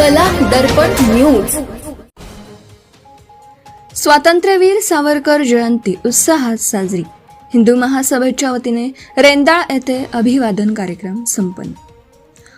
कला दर्पण न्यूज. स्वातंत्र्यवीर सावरकर जयंती उत्साहात साजरी. हिंदू महासभेच्या वतीने रेंदाळ येथे अभिवादन कार्यक्रम संपन्न.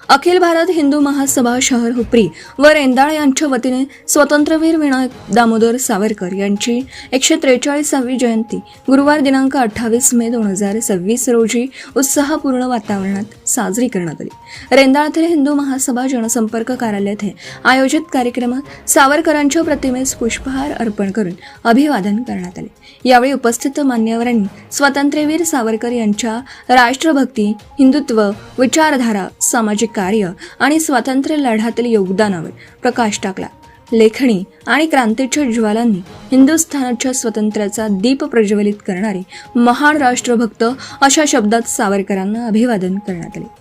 अखिल भारत हिंदू महासभा शहर हुपरी व रेंदाळ यांच्या वतीने स्वातंत्र्यवीर विनायक दामोदर सावरकर यांची 143वी जयंती गुरुवार दिनांक 28 मे 2026 रोजी उत्साहपूर्ण वातावरणात साजरी करण्यात आली. रेंदाळतील हिंदू महासभा जनसंपर्क कार्यालय येथे आयोजित कार्यक्रमात सावरकरांच्या प्रतिमेस पुष्पहार अर्पण करून अभिवादन करण्यात आले. यावेळी उपस्थित मान्यवरांनी स्वातंत्र्यवीर सावरकर यांच्या राष्ट्रभक्ती, हिंदुत्व, विचारधारा, सामाजिक कार्य आणि स्वातंत्र्य लढ्यातील योगदानावर प्रकाश टाकला. लेखणी आणि क्रांतीच्या ज्वालांनी हिंदुस्थानाच्या स्वातंत्र्याचा दीप प्रज्वलित करणारे महान राष्ट्रभक्त अशा शब्दात सावरकरांना अभिवादन करण्यात आले.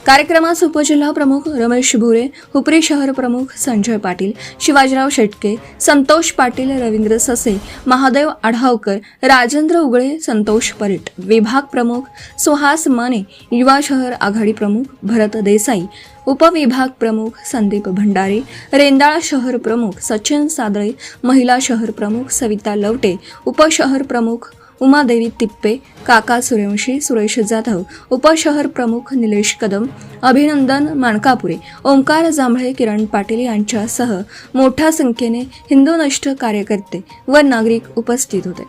कार्यक्रमास उपजिल्हा प्रमुख रमेश भुरे, हुपरी शहर प्रमुख संजय पाटील, शिवाजीराव शेटके, संतोष पाटील, रवींद्र ससे, महादेव आढावकर, राजेंद्र उगळे, संतोष परीट, विभाग प्रमुख सुहास माने, युवा शहर आघाडी प्रमुख भरत देसाई, उपविभाग प्रमुख संदीप भंडारे, रेंदाळ शहर प्रमुख सचिन सादळे, महिला शहर प्रमुख सविता लवटे, उपशहर प्रमुख उमादेवी तिप्पे, काका सूर्यवंशी, सुरेश जाधव, उपशहर प्रमुख निलेश कदम, अभिनंदन माणकापुरे, ओंकार जांभळे, किरण पाटील यांच्यासह मोठ्या संख्येने हिंदुनिष्ठ कार्यकर्ते व नागरिक उपस्थित होते.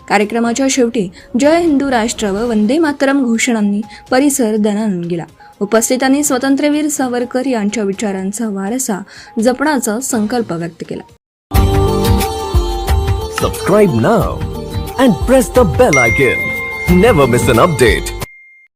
कार्यक्रमाच्या शेवटी जय हिंदू राष्ट्र व वंदे मातरम घोषणांनी परिसर दणाणून गेला. उपस्थितांनी स्वातंत्र्यवीर सावरकर यांच्या विचारांचा वारसा जपण्याचा संकल्प व्यक्त केला. Subscribe now and press the bell icon. Never miss an update.